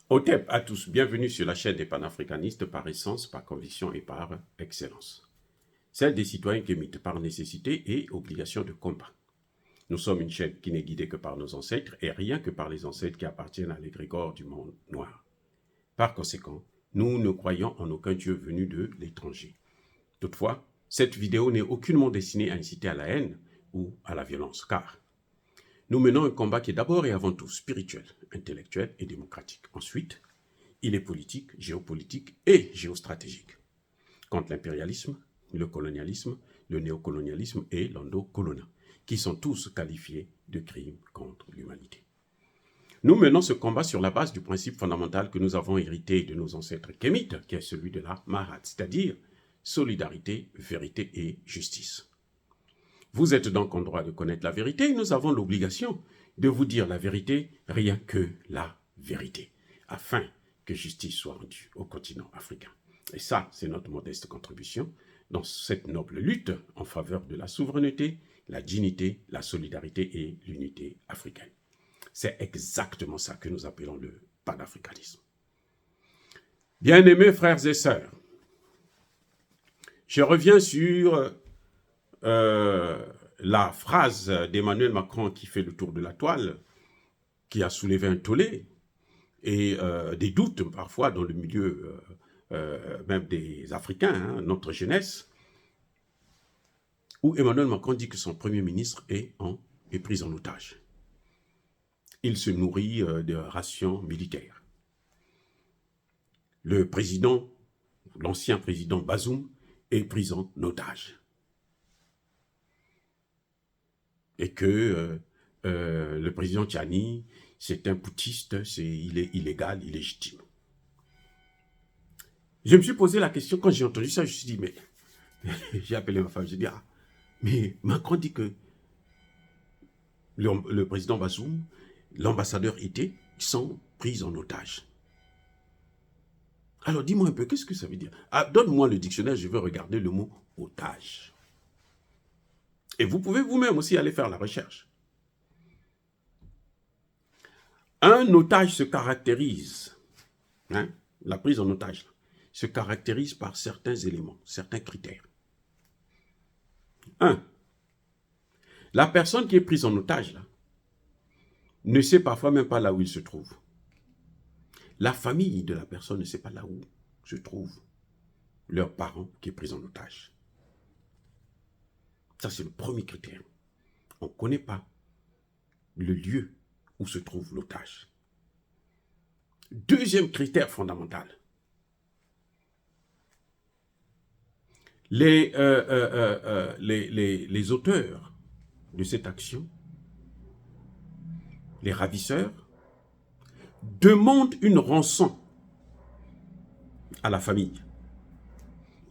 Otep à tous, bienvenue sur la chaîne des panafricanistes par essence, par conviction et par excellence. Celle des citoyens qui émitent par nécessité et obligation de combat. Nous sommes une chaîne qui n'est guidée que par nos ancêtres et rien que par les ancêtres qui appartiennent à l'égrégore du monde noir. Par conséquent, nous ne croyons en aucun Dieu venu de l'étranger. Toutefois, cette vidéo n'est aucunement destinée à inciter à la haine ou à la violence, car nous menons un combat qui est d'abord et avant tout spirituel, intellectuel et démocratique. Ensuite, il est politique, géopolitique et géostratégique. Contre l'impérialisme, le colonialisme, le néocolonialisme et l'endocoloniat, qui sont tous qualifiés de crimes contre l'humanité. Nous menons ce combat sur la base du principe fondamental que nous avons hérité de nos ancêtres kémites, qui est celui de la Mahat, c'est-à-dire solidarité, vérité et justice. Vous êtes donc en droit de connaître la vérité et nous avons l'obligation de vous dire la vérité, rien que la vérité, afin que justice soit rendue au continent africain. Et ça, c'est notre modeste contribution dans cette noble lutte en faveur de la souveraineté, la dignité, la solidarité et l'unité africaine. C'est exactement ça que nous appelons le panafricanisme. Bien-aimés frères et sœurs, je reviens sur la phrase d'Emmanuel Macron qui fait le tour de la toile, qui a soulevé un tollé et des doutes parfois dans le milieu même des Africains, hein, notre jeunesse, où Emmanuel Macron dit que son Premier ministre est pris en otage. Il se nourrit de rations militaires. Le président, l'ancien président Bazoum, est pris en otage. Et que le président Tchani, c'est un putschiste, il est illégal, illégitime. Je me suis posé la question, quand j'ai entendu ça, je me suis dit, mais j'ai appelé ma femme, j'ai dit, ah, mais Macron dit que le président Bazoum, l'ambassadeur été, ils sont pris en otage. Alors dis-moi un peu, qu'est-ce que ça veut dire? Ah, donne-moi le dictionnaire, je veux regarder le mot otage. Et vous pouvez vous-même aussi aller faire la recherche. Un otage se caractérise, hein, la prise en otage, se caractérise par certains éléments, certains critères. 1. La personne qui est prise en otage, là, ne sait parfois même pas là où il se trouve. La famille de la personne ne sait pas là où se trouve leur parent qui est pris en otage. Ça, c'est le premier critère. On ne connaît pas le lieu où se trouve l'otage. Deuxième critère fondamental. Les auteurs de cette action, les ravisseurs, demandent une rançon à la famille,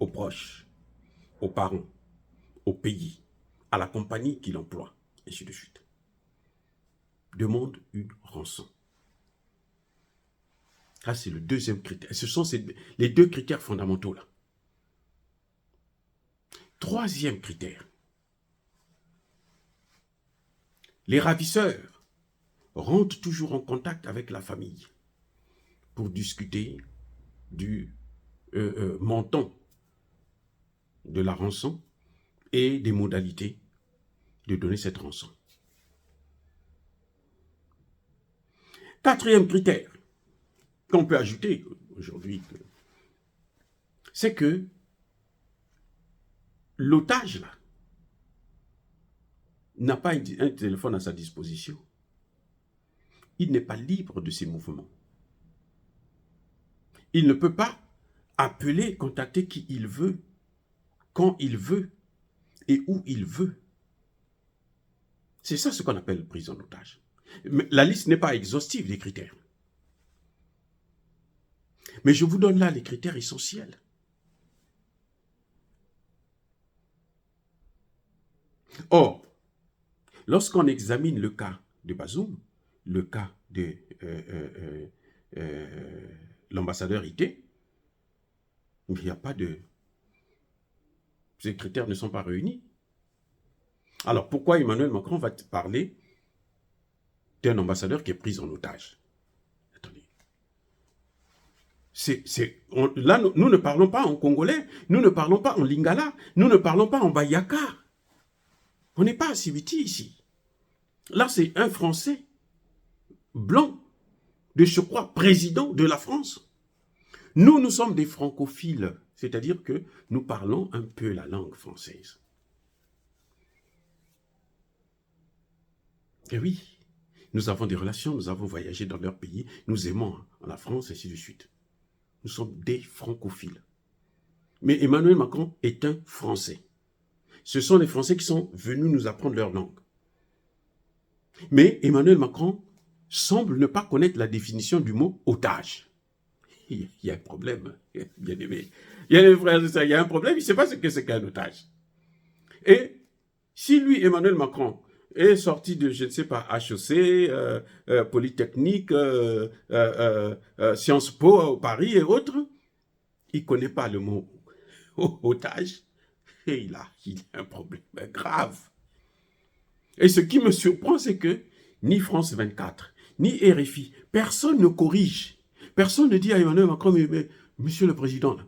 aux proches, aux parents, au pays, à la compagnie qui l'emploie, et ainsi de suite. Demande une rançon. Ça, c'est le deuxième critère. Ce sont les deux critères fondamentaux là. Troisième critère. Les ravisseurs rentrent toujours en contact avec la famille pour discuter du montant de la rançon et des modalités de donner cette rançon. Quatrième critère qu'on peut ajouter aujourd'hui, c'est que l'otage, là, n'a pas un téléphone à sa disposition. Il n'est pas libre de ses mouvements. Il ne peut pas appeler, contacter qui il veut, quand il veut et où il veut. C'est ça ce qu'on appelle prise en otage. Mais la liste n'est pas exhaustive des critères. Mais je vous donne là les critères essentiels. Or, lorsqu'on examine le cas de Bazoum, le cas de l'ambassadeur IT, il n'y a pas de... Ces critères ne sont pas réunis. Alors, pourquoi Emmanuel Macron va parler d'un ambassadeur qui est pris en otage? Attendez. Là, nous ne parlons pas en congolais, nous ne parlons pas en lingala, nous ne parlons pas en bayaka. On n'est pas à Sibiti ici. Là, c'est un Français blanc, de surcroît président de la France. Nous sommes des francophiles, c'est-à-dire que nous parlons un peu la langue française. Et oui, nous avons des relations, nous avons voyagé dans leur pays, nous aimons la France, et ainsi de suite. Nous sommes des francophiles. Mais Emmanuel Macron est un Français. Ce sont les Français qui sont venus nous apprendre leur langue. Mais Emmanuel Macron semble ne pas connaître la définition du mot otage. Il y a un problème, bien aimé. Il y a un problème, il ne sait pas ce que c'est qu'un otage. Et si lui, Emmanuel Macron, est sorti de, je ne sais pas, HEC, Polytechnique, Sciences Po, Paris et autres, il ne connaît pas le mot otage, et il a un problème grave. Et ce qui me surprend, c'est que ni France 24, ni RFI, personne ne corrige. Personne ne dit à Emmanuel Macron, mais monsieur le président, là,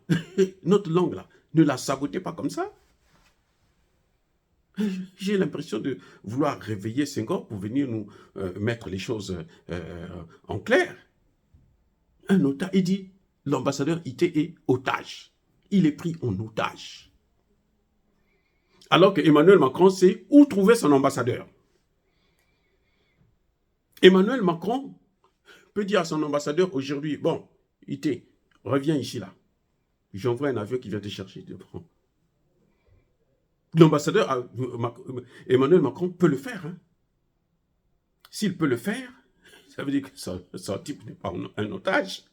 notre langue, là, ne la sabotez pas comme ça. J'ai l'impression de vouloir réveiller Senghor pour venir nous mettre les choses en clair. Un otage, il dit, l'ambassadeur IT est otage. Il est pris en otage. Alors que Emmanuel Macron sait où trouver son ambassadeur. Emmanuel Macron peut dire à son ambassadeur aujourd'hui, bon, IT, reviens ici là. J'envoie un avion qui vient te chercher. L'ambassadeur Emmanuel Macron peut le faire. Hein. S'il peut le faire, ça veut dire que son type n'est pas un otage.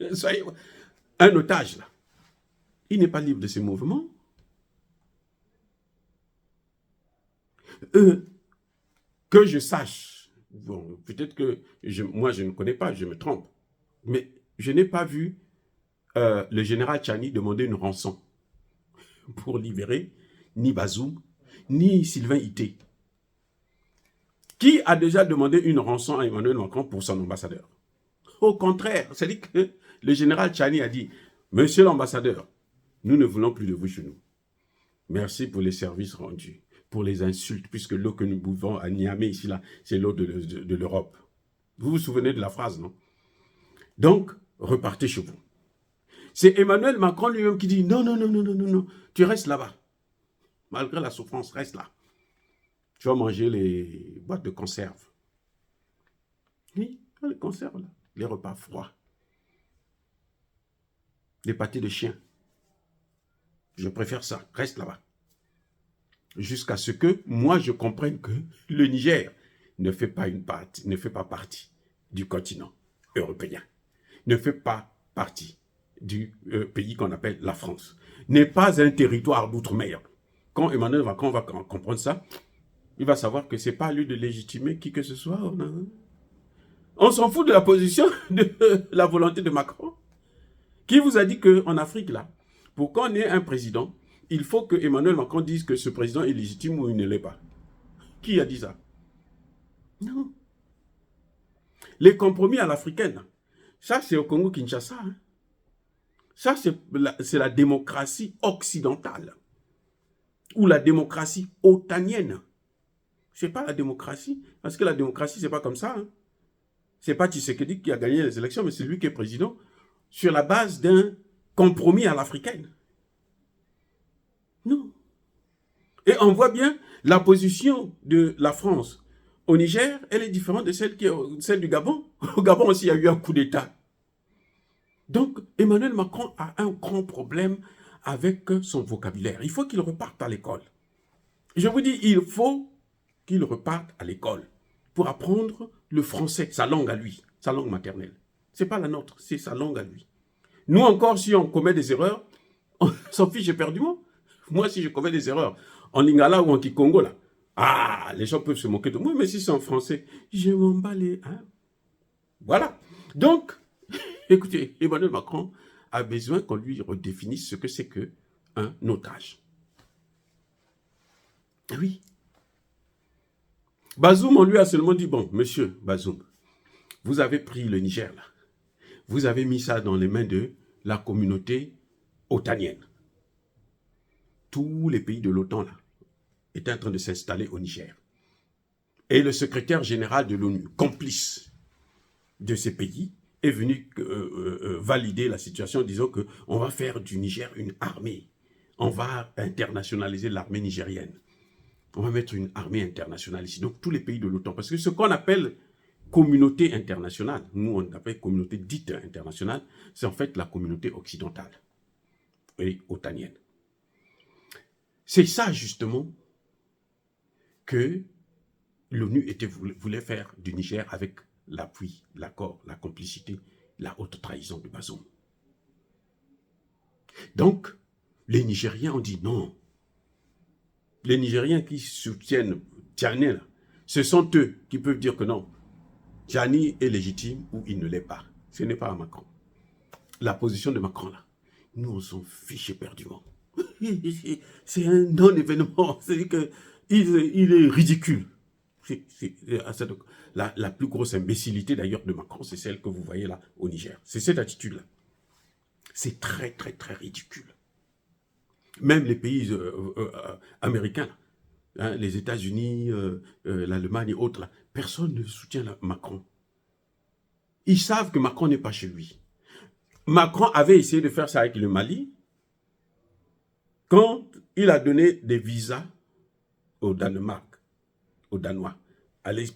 Un otage, là. Il n'est pas libre de ses mouvements. Que je sache, bon, peut-être que moi je ne connais pas, je me trompe, mais je n'ai pas vu le général Tchani demander une rançon pour libérer ni Bazoum, ni Sylvain Ité. Qui a déjà demandé une rançon à Emmanuel Macron pour son ambassadeur? Au contraire, c'est-à-dire que le général Tchani a dit, monsieur l'ambassadeur, nous ne voulons plus de vous chez nous. Merci pour les services rendus, pour les insultes, puisque l'eau que nous buvons à Niamey, ici, là, c'est l'eau de l'Europe. Vous vous souvenez de la phrase, non? Donc, repartez chez vous. C'est Emmanuel Macron lui-même qui dit, non, non, non, non, non, non, non, tu restes là-bas. Malgré la souffrance, reste là. Tu vas manger les boîtes de conserve. Oui, les conserves, là. Les repas froids. Les pâtés de chien. Je préfère ça. Reste là-bas. Jusqu'à ce que moi, je comprenne que le Niger ne fait pas partie du continent européen. Ne fait pas partie du pays qu'on appelle la France. N'est pas un territoire d'outre-mer. Quand Emmanuel Macron va comprendre ça, il va savoir que ce n'est pas à lui de légitimer qui que ce soit. On s'en fout de la position, de la volonté de Macron. Qui vous a dit qu'en Afrique, là, pour qu'on ait un président, il faut que Emmanuel Macron dise que ce président est légitime ou il ne l'est pas? Qui a dit ça? Non. Les compromis à l'africaine, ça c'est au Congo-Kinshasa. Hein. Ça c'est la démocratie occidentale. Ou la démocratie otanienne. Ce n'est pas la démocratie. Parce que la démocratie, ce n'est pas comme ça. Hein. Ce n'est pas Tshisekedi qui a gagné les élections, mais c'est lui qui est président sur la base d'un compromis à l'africaine. Non. Et on voit bien la position de la France au Niger, elle est différente de celle du Gabon. Au Gabon aussi, il y a eu un coup d'État. Donc, Emmanuel Macron a un grand problème avec son vocabulaire. Il faut qu'il reparte à l'école. Je vous dis, il faut qu'il reparte à l'école pour apprendre le français, sa langue à lui, sa langue maternelle. Ce n'est pas la nôtre, c'est sa langue à lui. Nous encore, si on commet des erreurs, on s'en fiche éperdument. Moi, si je commets des erreurs en lingala ou en kikongo, là, les gens peuvent se moquer de moi, mais si c'est en français, je m'en bats les... Hein? Voilà. Donc, écoutez, Emmanuel Macron a besoin qu'on lui redéfinisse ce que c'est qu'un otage. Oui. Bazoum, on lui a seulement dit, bon, monsieur Bazoum, vous avez pris le Niger, là. Vous avez mis ça dans les mains de la communauté otanienne. Tous les pays de l'OTAN là étaient en train de s'installer au Niger. Et le secrétaire général de l'ONU, complice de ces pays, est venu valider la situation, disant qu'on va faire du Niger une armée. On va internationaliser l'armée nigérienne. On va mettre une armée internationale ici. Donc tous les pays de l'OTAN. Parce que ce qu'on appelle communauté internationale, nous on appelle communauté dite internationale, c'est en fait la communauté occidentale et otanienne. C'est ça justement que l'ONU voulait faire du Niger avec l'appui, l'accord, la complicité, la haute trahison de Bazoum. Donc, les Nigériens ont dit non. Les Nigériens qui soutiennent Tiani, ce sont eux qui peuvent dire que non, Tiani est légitime ou il ne l'est pas. Ce n'est pas à Macron. La position de Macron, là, nous, on s'en fiche éperdument. C'est un non-événement. C'est-à-dire qu'il est ridicule. La plus grosse imbécilité, d'ailleurs, de Macron, c'est celle que vous voyez là, au Niger. C'est cette attitude-là. C'est très, très, très ridicule. Même les pays américains, hein, les États-Unis, l'Allemagne et autres, là, personne ne soutient Macron. Ils savent que Macron n'est pas chez lui. Macron avait essayé de faire ça avec le Mali quand il a donné des visas au Danemark, aux Danois,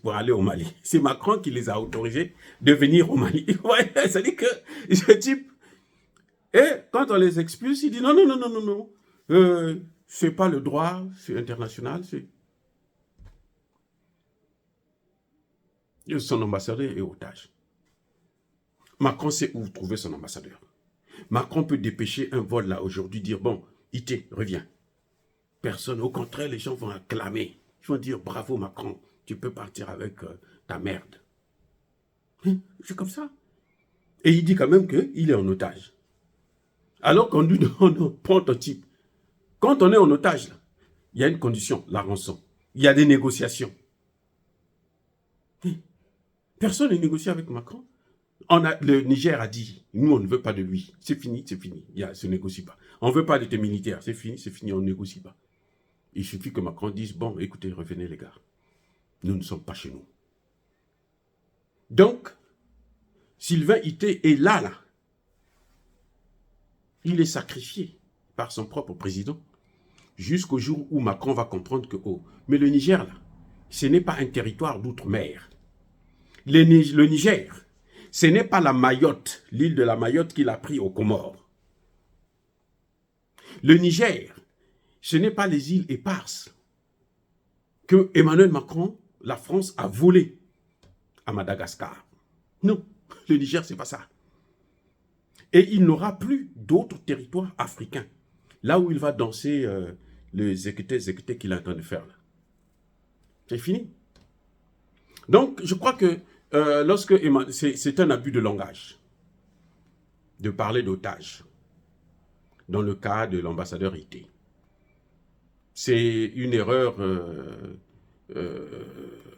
pour aller au Mali. C'est Macron qui les a autorisés de venir au Mali. Ouais, c'est-à-dire que ce type, et quand on les expulse, il dit non, non, non, non, non, non, c'est pas le droit, c'est international, c'est... Son ambassadeur est otage. Macron sait où trouver son ambassadeur. Macron peut dépêcher un vol là aujourd'hui, dire bon, Ité, reviens. Personne, au contraire, les gens vont acclamer. Ils vont dire bravo Macron, tu peux partir avec ta merde. C'est comme ça. Et il dit quand même qu'il est en otage. Alors qu'on dit non, prends ton type. Quand on est en otage, là, il y a une condition, la rançon. Il y a des négociations. Personne ne négocie avec Macron. Le Niger a dit, nous on ne veut pas de lui. C'est fini, ça ne se négocie pas. On ne veut pas de tes militaires, c'est fini, on ne négocie pas. Il suffit que Macron dise, bon, écoutez, revenez les gars. Nous ne sommes pas chez nous. Donc, Sylvain Ité est là. Il est sacrifié par son propre président jusqu'au jour où Macron va comprendre que, oh, mais le Niger, là, ce n'est pas un territoire d'outre-mer. Le Niger, ce n'est pas la Mayotte, l'île de la Mayotte qu'il a pris aux Comores. Le Niger, ce n'est pas les îles éparses que Emmanuel Macron, la France, a volées à Madagascar. Non, le Niger, ce n'est pas ça. Et il n'aura plus d'autres territoires africains. Là où il va danser le zékété qu'il est en train de faire. C'est fini. Donc, je crois que c'est un abus de langage de parler d'otage dans le cas de l'ambassadeur Ité. C'est une erreur,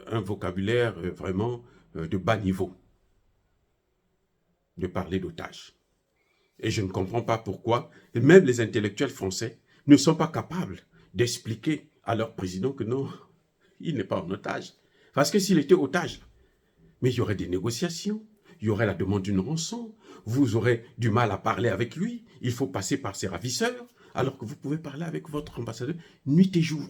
un vocabulaire vraiment de bas niveau de parler d'otage. Et je ne comprends pas pourquoi, et même les intellectuels français ne sont pas capables d'expliquer à leur président que non, il n'est pas en otage. Parce que s'il était otage, mais il y aurait des négociations, il y aurait la demande d'une rançon, vous aurez du mal à parler avec lui, il faut passer par ses ravisseurs, alors que vous pouvez parler avec votre ambassadeur nuit et jour.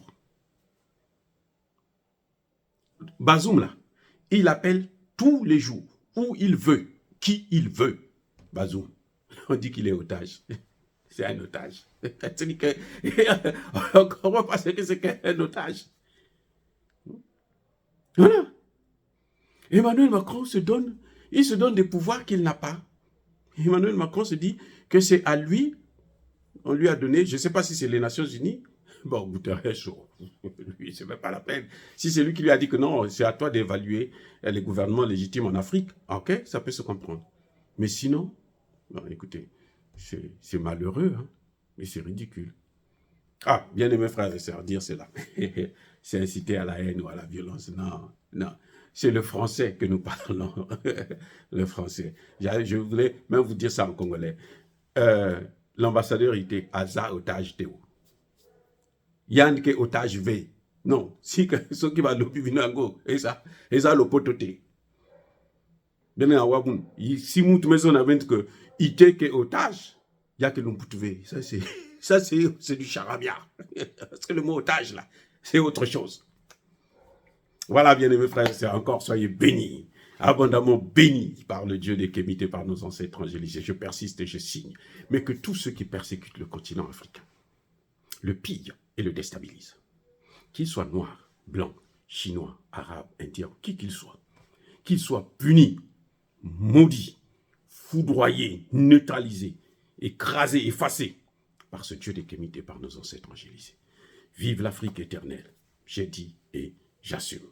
Bazoum, là, il appelle tous les jours, où il veut, qui il veut. Bazoum, on dit qu'il est otage. C'est un otage. C'est-à-dire qu'on ne comprend pas ce que c'est qu'un otage. Voilà. Emmanuel Macron se donne des pouvoirs qu'il n'a pas. Emmanuel Macron se dit que c'est à lui, on lui a donné, je ne sais pas si c'est les Nations Unies, bon, Guterres, lui, c'est même pas la peine. Si c'est lui qui lui a dit que non, c'est à toi d'évaluer les gouvernements légitimes en Afrique, ok, ça peut se comprendre. Mais sinon, bon, écoutez, c'est malheureux, hein, mais c'est ridicule. Ah, bien aimé frères et sœurs, dire cela, c'est inciter à la haine ou à la violence. Non, non. C'est le français que nous parlons, le français. Je voulais même vous dire ça en congolais. l'ambassadeur était Aza otage Théo. Yann qui otage V. Non, si ce qui va le binango, et ça le pototé. Demain à Waboun, si nous maison avons que il était otage, il y a que l'on peut trouver. Ça c'est du charabia. Parce que le mot otage là, c'est autre chose. Voilà, bien-aimés frères et sœurs, encore soyez bénis, abondamment bénis par le Dieu des Kémités, par nos ancêtres angélisés. Je persiste et je signe. Mais que tous ceux qui persécutent le continent africain le pillent et le déstabilisent, qu'ils soient noirs, blancs, chinois, arabes, indiens, qui qu'ils soient punis, maudits, foudroyés, neutralisés, écrasés, effacés par ce Dieu des Kémités, par nos ancêtres angélisés. Vive l'Afrique éternelle, j'ai dit et j'assume.